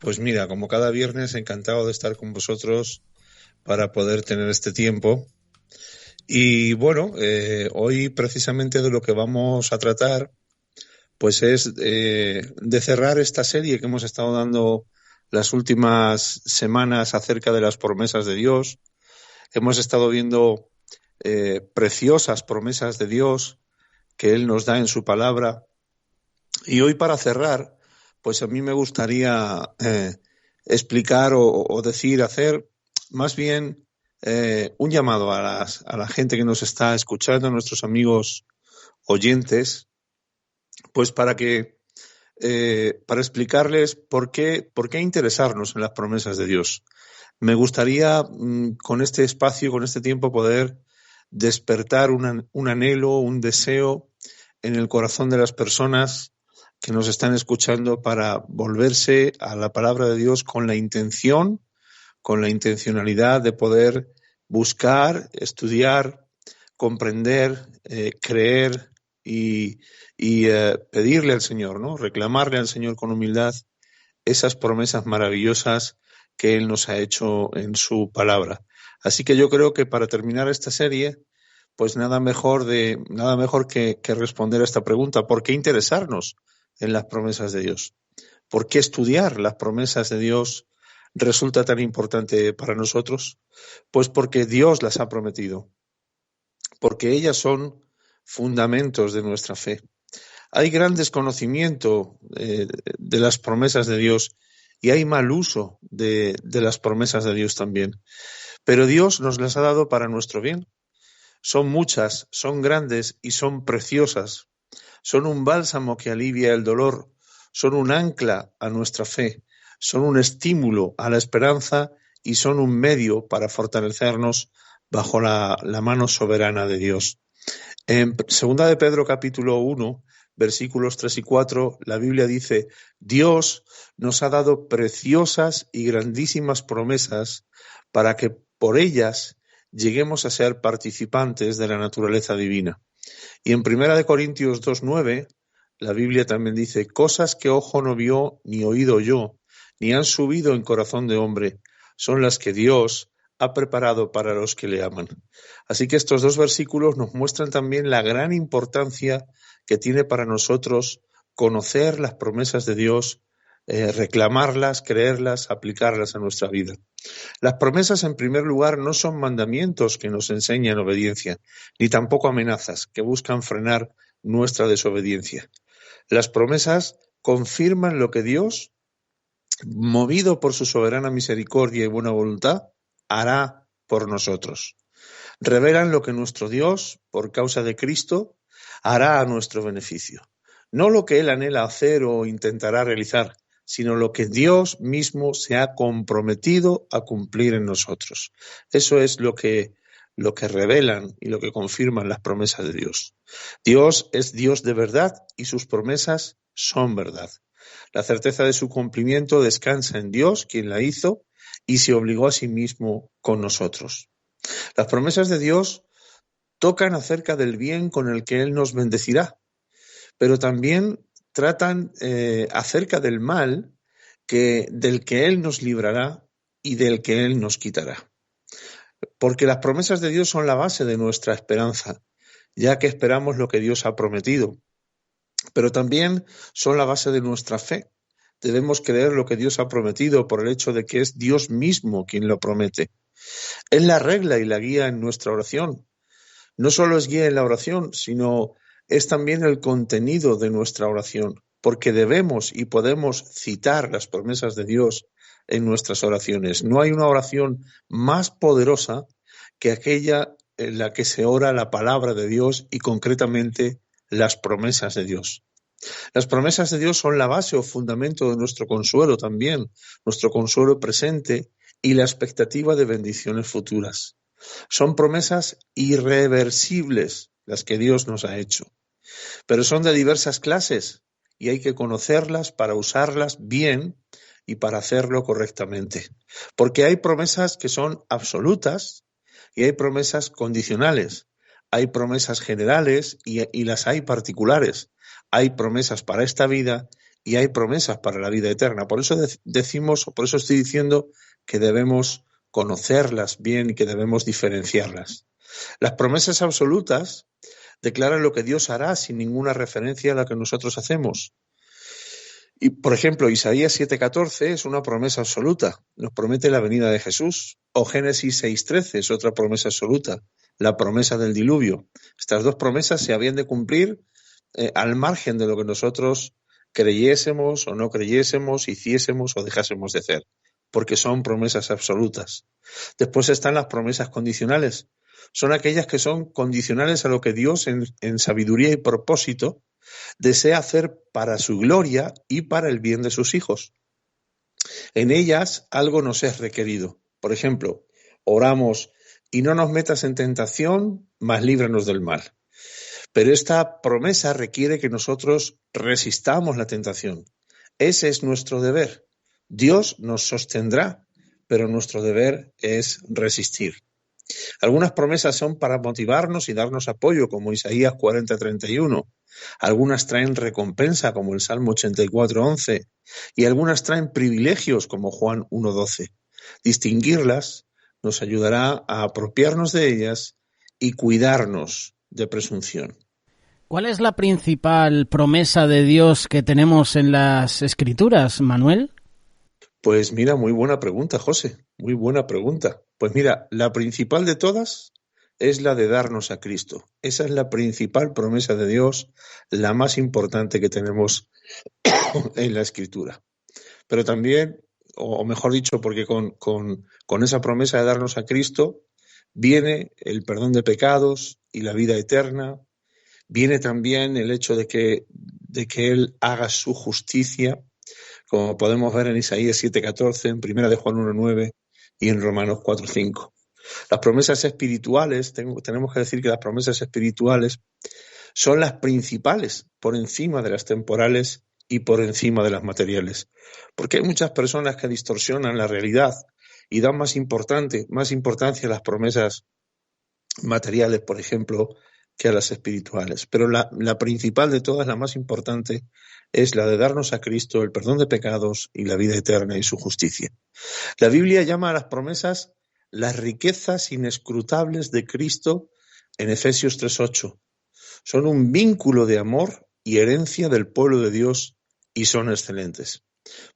Pues mira, como cada viernes, encantado de estar con vosotros para poder tener este tiempo. Y bueno, hoy precisamente de lo que vamos a tratar, pues es de cerrar esta serie que hemos estado dando las últimas semanas acerca de las promesas de Dios. Hemos estado viendo preciosas promesas de Dios que Él nos da en su palabra. Y hoy para cerrar, pues a mí me gustaría explicar o decir, hacer más bien un llamado a la gente que nos está escuchando, a nuestros amigos oyentes, pues para explicarles por qué interesarnos en las promesas de Dios. Me gustaría con este espacio, con este tiempo, poder despertar un anhelo, un deseo en el corazón de las personas que nos están escuchando para volverse a la palabra de Dios con la intencionalidad de poder buscar, estudiar, comprender, creer y pedirle al Señor, ¿no? Reclamarle al Señor con humildad esas promesas maravillosas que Él nos ha hecho en su palabra. Así que yo creo que para terminar esta serie, pues nada mejor que responder a esta pregunta: ¿por qué interesarnos en las promesas de Dios? ¿Por qué estudiar las promesas de Dios resulta tan importante para nosotros? Pues porque Dios las ha prometido, porque ellas son fundamentos de nuestra fe. Hay gran desconocimiento de las promesas de Dios y hay mal uso de las promesas de Dios también. Pero Dios nos las ha dado para nuestro bien. Son muchas, son grandes y son preciosas. Son un bálsamo que alivia el dolor, son un ancla a nuestra fe, son un estímulo a la esperanza y son un medio para fortalecernos bajo la mano soberana de Dios. En 2 de Pedro capítulo 1, versículos 3 y 4, la Biblia dice: Dios nos ha dado preciosas y grandísimas promesas para que por ellas lleguemos a ser participantes de la naturaleza divina. Y en 1 Corintios 2:9, la Biblia también dice: cosas que ojo no vio, ni oído oyó, ni han subido en corazón de hombre, son las que Dios ha preparado para los que le aman. Así que estos dos versículos nos muestran también la gran importancia que tiene para nosotros conocer las promesas de Dios, reclamarlas, creerlas, aplicarlas a nuestra vida. Las promesas, en primer lugar, no son mandamientos que nos enseñan obediencia, ni tampoco amenazas que buscan frenar nuestra desobediencia. Las promesas confirman lo que Dios, movido por su soberana misericordia y buena voluntad, hará por nosotros. Revelan lo que nuestro Dios, por causa de Cristo, hará a nuestro beneficio. No lo que Él anhela hacer o intentará realizar, sino lo que Dios mismo se ha comprometido a cumplir en nosotros. Eso es lo que revelan y lo que confirman las promesas de Dios. Dios es Dios de verdad y sus promesas son verdad. La certeza de su cumplimiento descansa en Dios, quien la hizo, y se obligó a sí mismo con nosotros. Las promesas de Dios tocan acerca del bien con el que Él nos bendecirá, pero también tratan acerca del mal del que Él nos librará y del que Él nos quitará. Porque las promesas de Dios son la base de nuestra esperanza, ya que esperamos lo que Dios ha prometido, pero también son la base de nuestra fe. Debemos creer lo que Dios ha prometido por el hecho de que es Dios mismo quien lo promete. Es la regla y la guía en nuestra oración. No solo es guía en la oración, sino es también el contenido de nuestra oración, porque debemos y podemos citar las promesas de Dios en nuestras oraciones. No hay una oración más poderosa que aquella en la que se ora la palabra de Dios y concretamente las promesas de Dios. Las promesas de Dios son la base o fundamento de nuestro consuelo también, nuestro consuelo presente y la expectativa de bendiciones futuras. Son promesas irreversibles las que Dios nos ha hecho, pero son de diversas clases y hay que conocerlas para usarlas bien y para hacerlo correctamente. Porque hay promesas que son absolutas y hay promesas condicionales. Hay promesas generales y las hay particulares. Hay promesas para esta vida y hay promesas para la vida eterna. Por eso decimos, por eso estoy diciendo que debemos conocerlas bien y que debemos diferenciarlas. Las promesas absolutas declaran lo que Dios hará sin ninguna referencia a la que nosotros hacemos. Y, por ejemplo, Isaías 7:14 es una promesa absoluta, nos promete la venida de Jesús. O Génesis 6:13 es otra promesa absoluta, la promesa del diluvio. Estas dos promesas se habían de cumplir al margen de lo que nosotros creyésemos o no creyésemos, hiciésemos o dejásemos de hacer, porque son promesas absolutas. Después están las promesas condicionales. Son aquellas que son condicionales a lo que Dios en sabiduría y propósito desea hacer para su gloria y para el bien de sus hijos. En ellas algo nos es requerido. Por ejemplo, oramos: y no nos metas en tentación, mas líbranos del mal. Pero esta promesa requiere que nosotros resistamos la tentación. Ese es nuestro deber. Dios nos sostendrá, pero nuestro deber es resistir. Algunas promesas son para motivarnos y darnos apoyo, como Isaías 40:31. Algunas traen recompensa, como el Salmo 84:11. Y algunas traen privilegios, como Juan 1:12. Distinguirlas nos ayudará a apropiarnos de ellas y cuidarnos de presunción. ¿Cuál es la principal promesa de Dios que tenemos en las Escrituras, Manuel? Pues mira, muy buena pregunta, José, muy buena pregunta. Pues mira, la principal de todas es la de darnos a Cristo. Esa es la principal promesa de Dios, la más importante que tenemos en la Escritura. Pero también, o mejor dicho, porque con esa promesa de darnos a Cristo viene el perdón de pecados y la vida eterna. Viene también el hecho de que Él haga su justicia, como podemos ver en Isaías 7:14, en 1 de Juan 1:9 y en Romanos 4:5. Las promesas espirituales, tenemos que decir que las promesas espirituales son las principales, por encima de las temporales y por encima de las materiales. Porque hay muchas personas que distorsionan la realidad y dan más importancia a las promesas materiales, por ejemplo, que a las espirituales. Pero la principal de todas, la más importante, es la de darnos a Cristo el perdón de pecados y la vida eterna y su justicia. La Biblia llama a las promesas las riquezas inescrutables de Cristo en Efesios 3:8. Son un vínculo de amor y herencia del pueblo de Dios y son excelentes.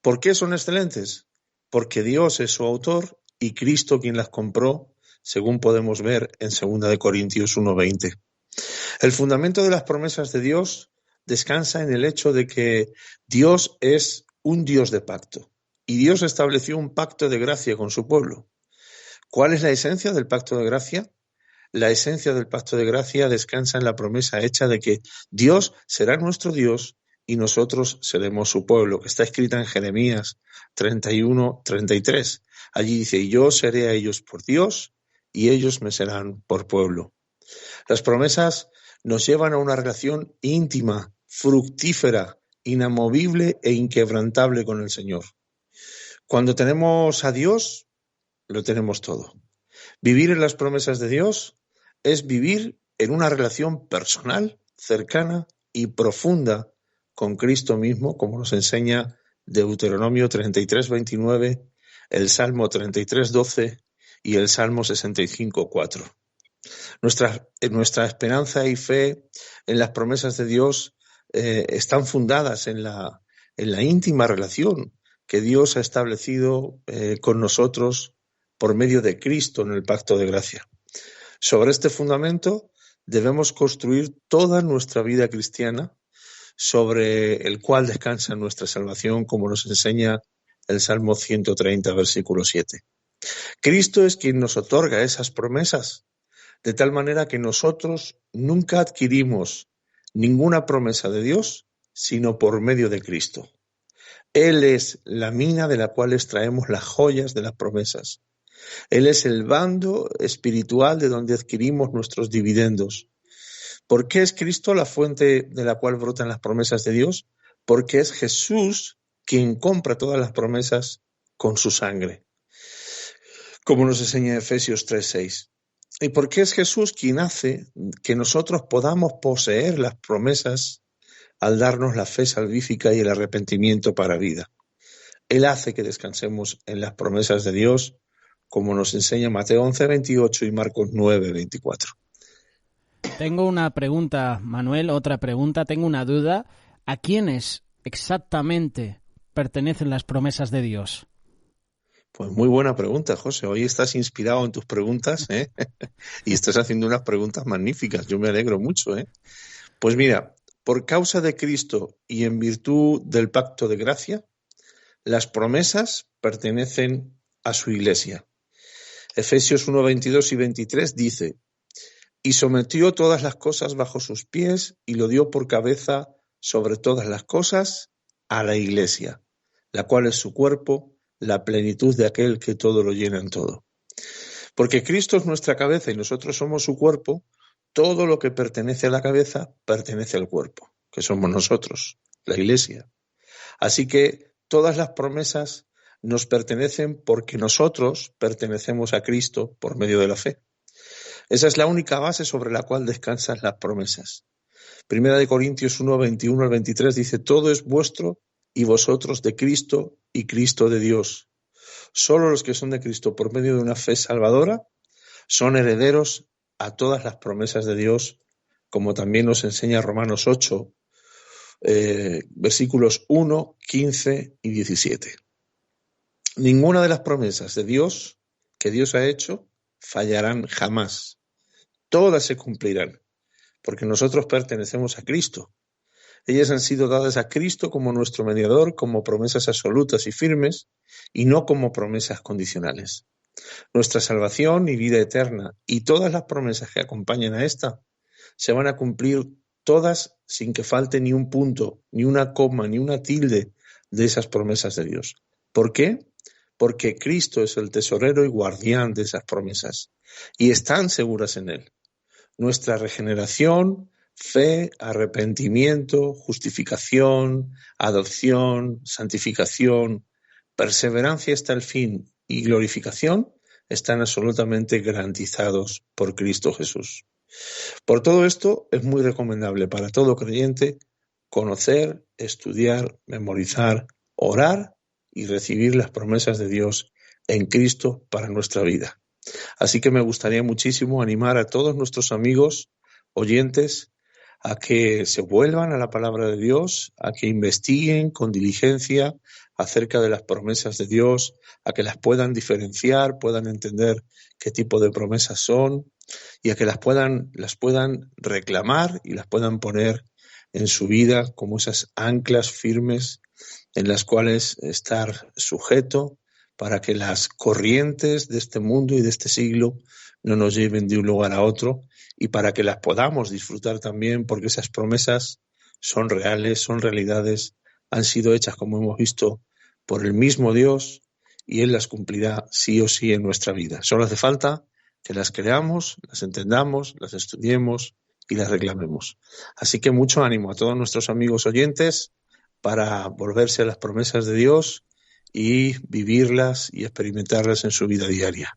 ¿Por qué son excelentes? Porque Dios es su autor y Cristo quien las compró, según podemos ver en 2 de Corintios 1:20. El fundamento de las promesas de Dios descansa en el hecho de que Dios es un Dios de pacto y Dios estableció un pacto de gracia con su pueblo. ¿Cuál es la esencia del pacto de gracia? La esencia del pacto de gracia descansa en la promesa hecha de que Dios será nuestro Dios y nosotros seremos su pueblo, que está escrita en Jeremías 31:33. Allí dice: yo seré a ellos por Dios y ellos me serán por pueblo. Las promesas nos llevan a una relación íntima, fructífera, inamovible e inquebrantable con el Señor. Cuando tenemos a Dios, lo tenemos todo. Vivir en las promesas de Dios es vivir en una relación personal, cercana y profunda con Cristo mismo, como nos enseña Deuteronomio 33:29, el Salmo 33:12 y el Salmo 65:4. Nuestra esperanza y fe en las promesas de Dios están fundadas en la íntima relación que Dios ha establecido con nosotros por medio de Cristo en el pacto de gracia. Sobre este fundamento debemos construir toda nuestra vida cristiana, sobre el cual descansa nuestra salvación, como nos enseña el Salmo 130, versículo 7. Cristo es quien nos otorga esas promesas, de tal manera que nosotros nunca adquirimos ninguna promesa de Dios, sino por medio de Cristo. Él es la mina de la cual extraemos las joyas de las promesas. Él es el bando espiritual de donde adquirimos nuestros dividendos. ¿Por qué es Cristo la fuente de la cual brotan las promesas de Dios? Porque es Jesús quien compra todas las promesas con su sangre, como nos enseña Efesios 3:6. ¿Y por qué es Jesús quien hace que nosotros podamos poseer las promesas al darnos la fe salvífica y el arrepentimiento para vida. Él hace que descansemos en las promesas de Dios, como nos enseña Mateo 11:28 y Marcos 9:24. Tengo una pregunta, Manuel, otra pregunta, tengo una duda. ¿A quiénes exactamente pertenecen las promesas de Dios? Pues muy buena pregunta, José. Hoy estás inspirado en tus preguntas, ¿eh? Y estás haciendo unas preguntas magníficas. Yo me alegro mucho, ¿eh? Pues mira, por causa de Cristo y en virtud del pacto de gracia, las promesas pertenecen a su iglesia. Efesios 1:22 y 23 dice: y sometió todas las cosas bajo sus pies y lo dio por cabeza sobre todas las cosas a la iglesia, la cual es su cuerpo, la plenitud de aquel que todo lo llena en todo. Porque Cristo es nuestra cabeza y nosotros somos su cuerpo, todo lo que pertenece a la cabeza pertenece al cuerpo, que somos nosotros, la iglesia. Así que todas las promesas nos pertenecen porque nosotros pertenecemos a Cristo por medio de la fe. Esa es la única base sobre la cual descansan las promesas. Primera de Corintios 1:21 al 23 dice: todo es vuestro y vosotros de Cristo y Cristo de Dios. Solo los que son de Cristo por medio de una fe salvadora son herederos a todas las promesas de Dios, como también nos enseña Romanos 8, versículos 1, 15 y 17. Ninguna de las promesas de Dios que Dios ha hecho fallarán jamás. Todas se cumplirán, porque nosotros pertenecemos a Cristo. Ellas han sido dadas a Cristo como nuestro mediador, como promesas absolutas y firmes, y no como promesas condicionales. Nuestra salvación y vida eterna, y todas las promesas que acompañan a esta, se van a cumplir todas sin que falte ni un punto, ni una coma, ni una tilde de esas promesas de Dios. ¿Por qué? Porque Cristo es el tesorero y guardián de esas promesas, y están seguras en Él. Nuestra regeneración, fe, arrepentimiento, justificación, adopción, santificación, perseverancia hasta el fin y glorificación están absolutamente garantizados por Cristo Jesús. Por todo esto es muy recomendable para todo creyente conocer, estudiar, memorizar, orar y recibir las promesas de Dios en Cristo para nuestra vida. Así que me gustaría muchísimo animar a todos nuestros amigos oyentes a que se vuelvan a la palabra de Dios, a que investiguen con diligencia acerca de las promesas de Dios, a que las puedan diferenciar, puedan entender qué tipo de promesas son y a que las puedan reclamar y las puedan poner en su vida como esas anclas firmes en las cuales estar sujeto para que las corrientes de este mundo y de este siglo no nos lleven de un lugar a otro y para que las podamos disfrutar también, porque esas promesas son reales, son realidades, han sido hechas, como hemos visto, por el mismo Dios y Él las cumplirá sí o sí en nuestra vida. Solo hace falta que las creamos, las entendamos, las estudiemos y las reclamemos. Así que mucho ánimo a todos nuestros amigos oyentes para volverse a las promesas de Dios y vivirlas y experimentarlas en su vida diaria.